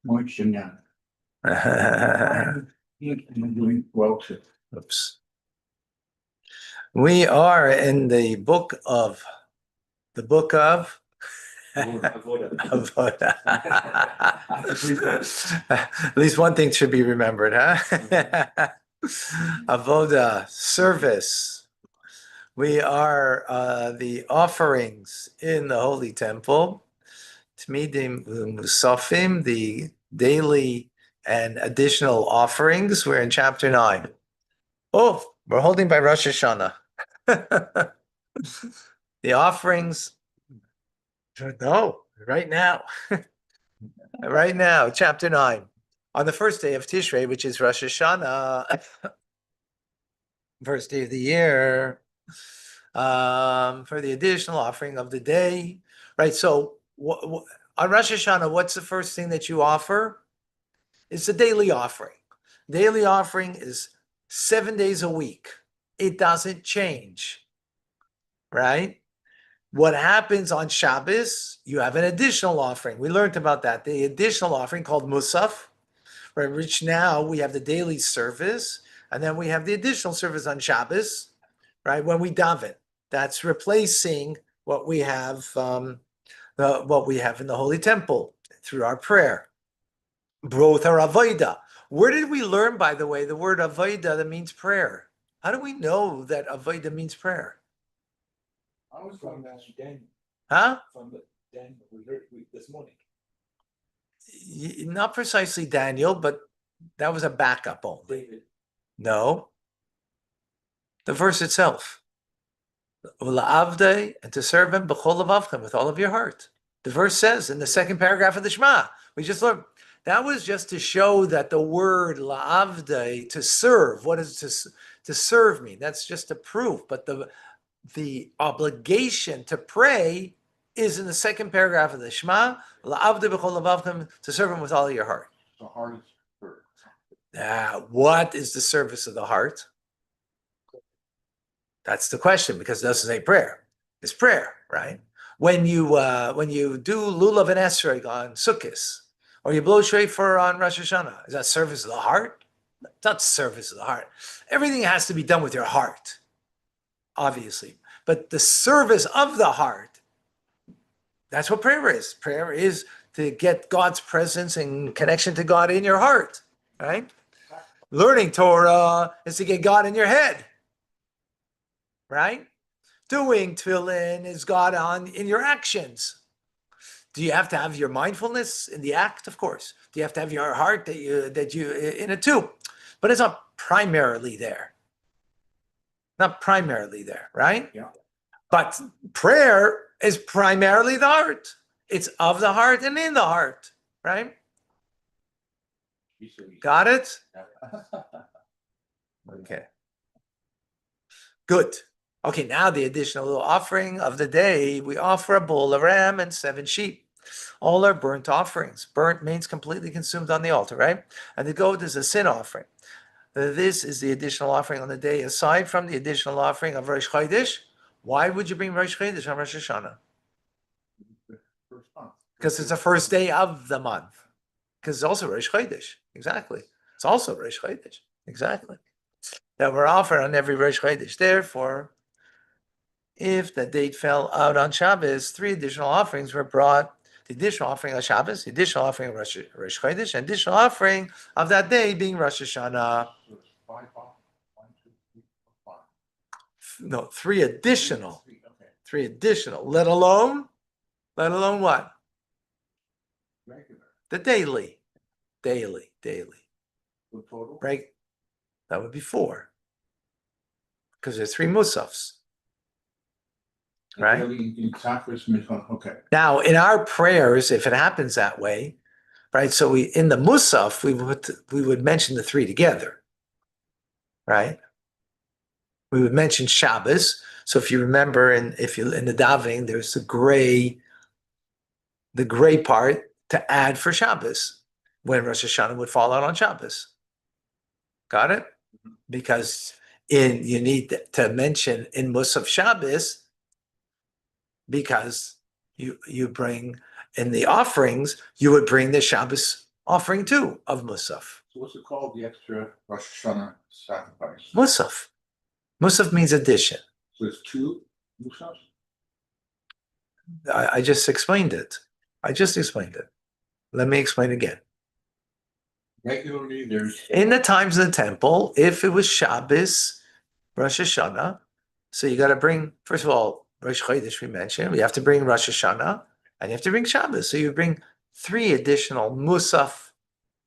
Oops. We are in the book of Avoda. At least one thing should be remembered, huh? Avoda, service. We are the offerings in the Holy Temple. Tmidim Musafim, the daily and additional offerings. We're in chapter 9. Oh, we're holding by Rosh Hashanah. The offerings. No, right now. Right now, chapter 9. On the first day of Tishrei, which is Rosh Hashanah, first day of the year, for the additional offering of the day. Right, so on Rosh Hashanah, what's the first thing that you offer? It's a daily offering. Daily offering is 7 days a week. It doesn't change, right? What happens on Shabbos, you have an additional offering. We learned about that. The additional offering called Musaf, right, which now we have the daily service, and then we have the additional service on Shabbos, right, when we daven. That's replacing what we have in the Holy Temple through our prayer. Both are avodah. Where did we learn, by the way, the word avodah that means prayer? How do we know that avodah means prayer? I was from Daniel. Huh? From Daniel, we heard this morning. Not precisely Daniel, but that was a backup only. David. No. The verse itself. And to serve him b'chol levavchem, with all of your heart. The verse says in the second paragraph of the Shema. We just learned. That was just to show that the word la'avdei, to serve, what does to serve mean? That's just a proof. But the obligation to pray is in the second paragraph of the Shema, la'avdei b'chol levavchem, to serve him with all of your heart. The heart is prayer. What is the service of the heart? That's the question, because it doesn't say prayer. It's prayer, right? When you do lulav and esrog on Sukkot, or you blow shofar on Rosh Hashanah, is that service of the heart? It's not service of the heart. Everything has to be done with your heart, obviously. But the service of the heart, that's what prayer is. Prayer is to get God's presence and connection to God in your heart, right? Learning Torah is to get God in your head, right? Doing tefillin is God in your actions. Do you have to have your mindfulness in the act? Of course. Do you have to have your heart that you in it too? But it's not primarily there. Not primarily there, right? Yeah. But prayer is primarily the heart. It's of the heart and in the heart, right? Got it? Okay. Good. Okay, now the additional offering of the day, we offer a bull, a ram, and 7 sheep. All are burnt offerings. Burnt means completely consumed on the altar, right? And the goat is a sin offering. This is the additional offering on the day, aside from the additional offering of Rosh Chodesh. Why would you bring Rosh Chodesh on Rosh Hashanah? Because it's the first day of the month. Because it's also Rosh Chodesh. Exactly. It's also Rosh Chodesh. Exactly. That were offered on every Rosh Chodesh. Therefore, if the date fell out on Shabbos, 3 additional offerings were brought. The additional offering on Shabbos, the additional offering of Rosh Chodesh, and additional offering of that day being Rosh Hashanah. No, 3 additional. 3 additional. Let alone what? Regular. The daily. Daily. The total? Right? That would be 4. Because there's 3 musafs. Right? Okay. Now, in our prayers, if it happens that way, right? So in the musaf, we would mention the 3 together, right? We would mention Shabbos. So if you remember, in the davening, there's the gray part to add for Shabbos when Rosh Hashanah would fall out on Shabbos. Got it? Because you need to mention in musaf Shabbos. Because you bring in the offerings, you would bring the Shabbos offering too of Musaf. So what's it called, the extra Rosh Hashanah sacrifice? Musaf. Musaf means addition. So there's two Musafs? I just explained it. Let me explain again. Regularly, there's. In the times of the temple, if it was Shabbos, Rosh Hashanah, so you got to bring, first of all, Rosh Chodesh we mentioned, we have to bring Rosh Hashanah, and you have to bring Shabbos. So you bring 3 additional Musaf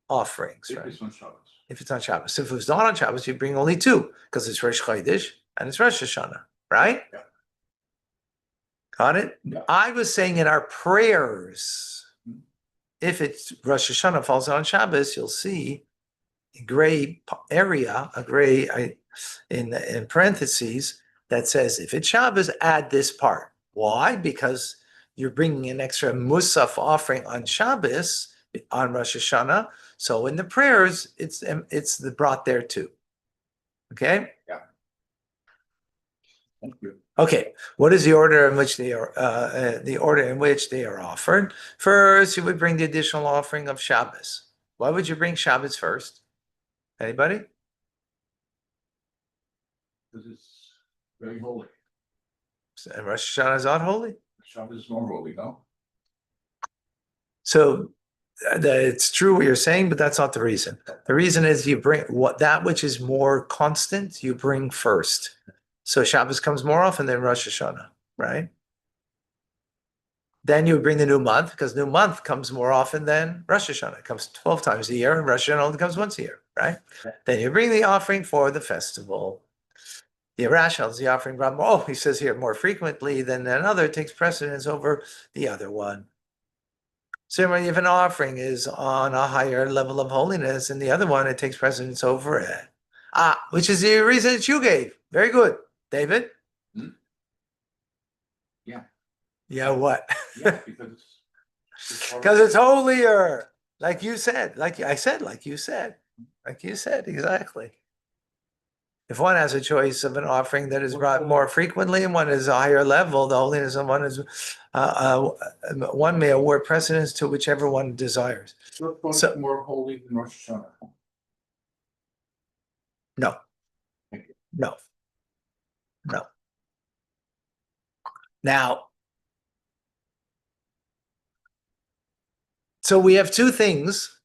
offerings, If right? it's on Shabbos. If it's on Shabbos. So if it was not on Shabbos, you bring only 2, because it's Rosh Chodesh and it's Rosh Hashanah, right? Yeah. Got it? Yeah. I was saying in our prayers, if it's Rosh Hashanah falls on Shabbos, you'll see a gray area, in parentheses that says if it's Shabbos, add this part. Why? Because you're bringing an extra Musaf offering on Shabbos on Rosh Hashanah. So in the prayers, it's brought there too. Okay. Thank you. Okay, what is the order in which they are offered? First, you would bring the additional offering of Shabbos. Why would you bring Shabbos first? Anybody? Because it's very holy. And Rosh Hashanah is not holy. Shabbos is more holy, no? So it's true what you're saying, but that's not the reason. The reason is you bring that which is more constant, you bring first. So Shabbos comes more often than Rosh Hashanah, right? Then you bring the new month, because new month comes more often than Rosh Hashanah. It comes 12 times a year, and Rosh Hashanah only comes once a year, right? Then you bring the offering for the festival. The irrational is the offering brought more, he says here, more frequently than another, takes precedence over the other one. Similarly, if an offering is on a higher level of holiness and the other one, it takes precedence over it. Which is the reason that you gave. Very good. David? Yeah. Yeah, what? Yeah, because Because it's holier. Like you said, like you said, exactly. If one has a choice of an offering that is brought more frequently and one is a higher level, the holiness of one is, one may award precedence to whichever one desires. So more holy than Rosh Hashanah. No. Thank you. No. Now, so we have 2 things.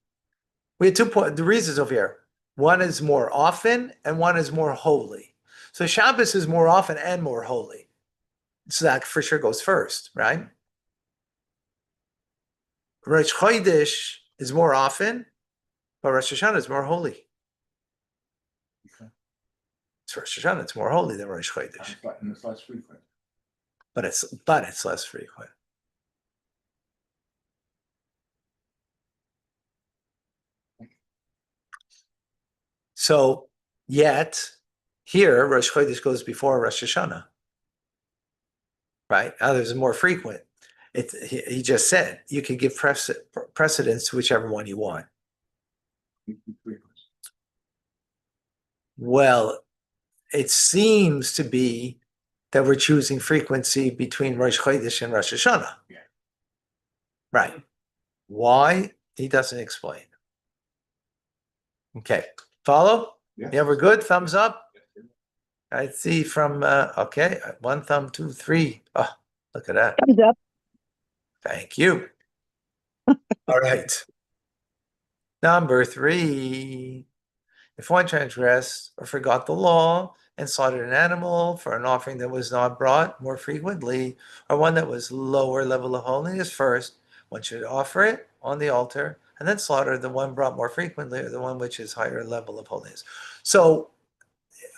We have 2 the reasons over here. One is more often and one is more holy. So Shabbos is more often and more holy. So that for sure goes first, right? Rosh Chodesh is more often, but Rosh Hashanah is more holy. Okay. It's Rosh Hashanah, it's more holy than Rosh Chodesh. And it's less frequent. But it's less frequent. So yet here Rosh Chodesh goes before Rosh Hashanah. Right? Others are more frequent. He just said you can give precedence to whichever one you want. Well, it seems to be that we're choosing frequency between Rosh Chodesh and Rosh Hashanah. Yeah. Right. Why? He doesn't explain. Okay. Follow? Yes. Yeah, we're good. Thumbs up. Yes. I see from, okay, 1 thumb, 2, 3. Oh, look at that. Thumbs up. Thank you. All right. Number 3. If one transgressed or forgot the law and slaughtered an animal for an offering that was not brought more frequently, or one that was lower level of holiness first, one should offer it on the altar and then slaughter the one brought more frequently or the one which is higher level of holiness. So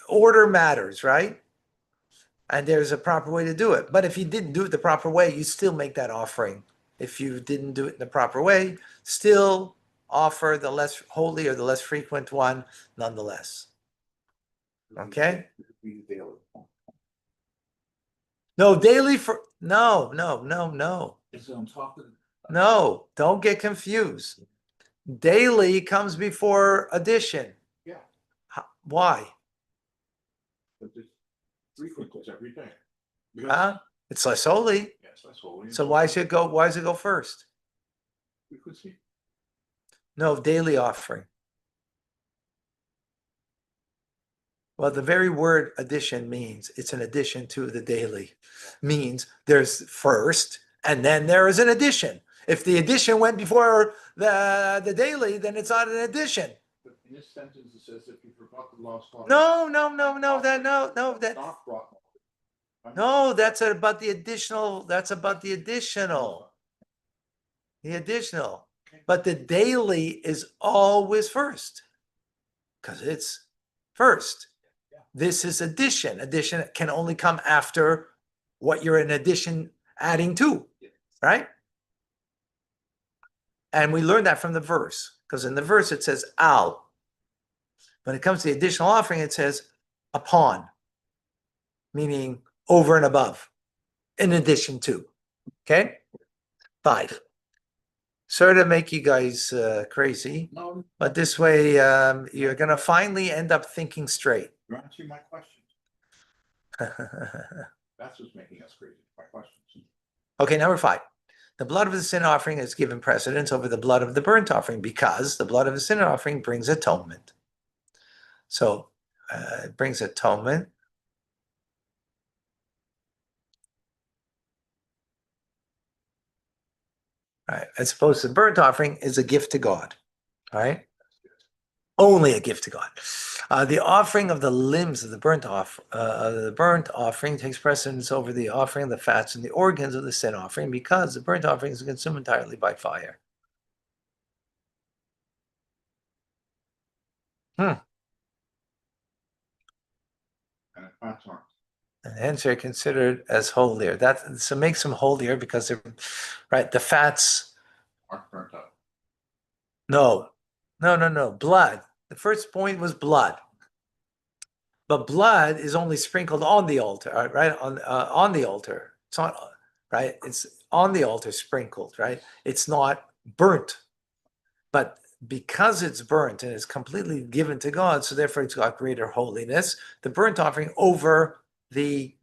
order matters, right? And there's a proper way to do it. But if you didn't do it the proper way, you still make that offering. If you didn't do it in the proper way, still offer the less holy or the less frequent one nonetheless. Okay? No, daily for no. It's on top of. No, don't get confused. Daily comes before addition. Yeah. Why? But it's frequent is every day. It's less holy. Yes, that's holy. So why does it go first? Frequency. No, daily offering. Well, the very word addition means it's an addition to the daily. Means there's first and then there is an addition. If the addition went before the daily, then it's not an addition. But in this sentence, it says if you forgot the lost law. No, that's about the additional. That's about the additional. The additional. But the daily is always first. Because it's first. This is addition. Addition can only come after what you're in addition adding to, right? And we learned that from the verse, because in the verse it says al. When it comes to the additional offering, it says upon, meaning over and above, in addition to. Okay? 5. Sorry to make you guys crazy, No, but this way you're going to finally end up thinking straight. you're answering my questions. That's what's making us crazy, my questions. Okay, number 5. The blood of the sin offering is given precedence over the blood of the burnt offering because the blood of the sin offering brings atonement. So it brings atonement. Right. As opposed to the burnt offering is a gift to God. All right. Only a gift to God. The offering of the limbs of the burnt offering takes precedence over the offering of the fats and the organs of the sin offering because the burnt offering is consumed entirely by fire. And fats aren't. And hence they're considered as holier. That so makes them holier because they're right. The fats. Aren't burnt up. No. Blood. The first point was blood. But blood is only sprinkled on the altar, right? On the altar. It's not right. It's on the altar sprinkled, right? It's not burnt. But because it's burnt and it's completely given to God, so therefore it's got greater holiness. The burnt offering over the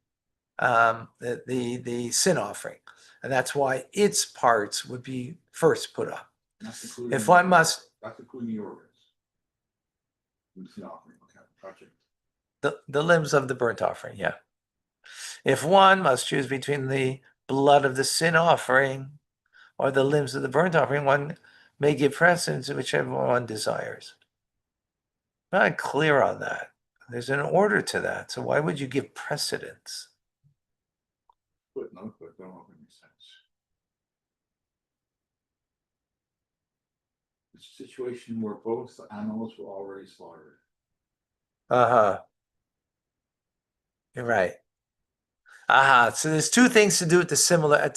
sin offering, and that's why its parts would be first put up. If one must, that's including the organs. The sin offering, okay, gotcha. the limbs of the burnt offering, yeah. If one must choose between the blood of the sin offering or the limbs of the burnt offering, one may give precedence to whichever one desires. I'm not clear on that. There's an order to that. So why would you give precedence? Footnote, but don't make any sense. It's a situation where both animals were already slaughtered. Uh-huh. You're right. Aha. So there's two things to do at the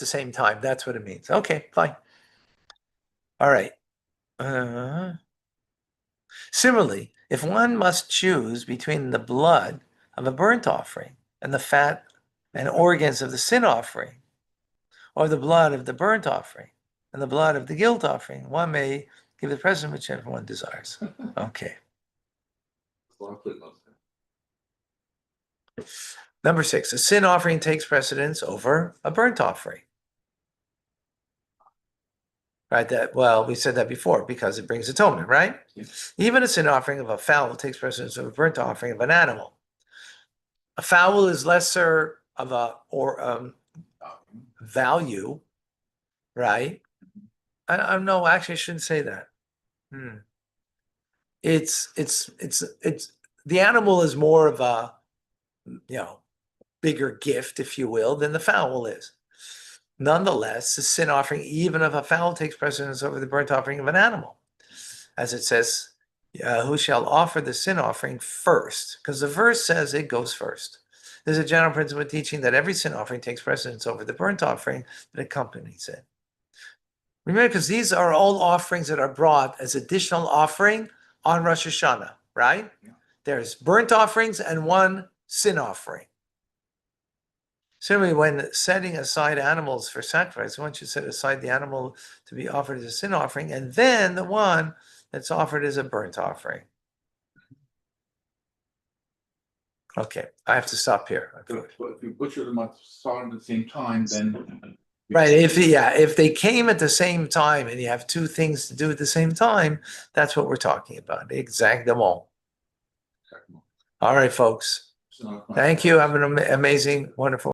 same time. That's what it means. Okay, fine. All right. Similarly, if one must choose between the blood of a burnt offering and the fat and organs of the sin offering, or the blood of the burnt offering and the blood of the guilt offering, one may give the precedence whichever one desires. Okay. Number 6, a sin offering takes precedence over a burnt offering. Right, we said that before because it brings atonement, right? Yes. Even a sin offering of a fowl takes precedence of a burnt offering of an animal. A fowl is lesser of a value, right? I no, actually I shouldn't say that. It's the animal is more of a bigger gift, if you will, than the fowl is. Nonetheless, the sin offering, even of a fowl, takes precedence over the burnt offering of an animal. As it says, who shall offer the sin offering first? Because the verse says it goes first. There's a general principle teaching that every sin offering takes precedence over the burnt offering that accompanies it. Remember, because these are all offerings that are brought as additional offering on Rosh Hashanah, right? Yeah. There's burnt offerings and one sin offering. Similarly, when setting aside animals for sacrifice, one should set aside the animal to be offered as a sin offering, and then the one that's offered as a burnt offering. Okay, I have to stop here. But if you butcher them at the same time, then Right, if they came at the same time and you have two things to do at the same time, that's what we're talking about. Exactly. All right, folks. So, Thank you. Have an amazing, wonderful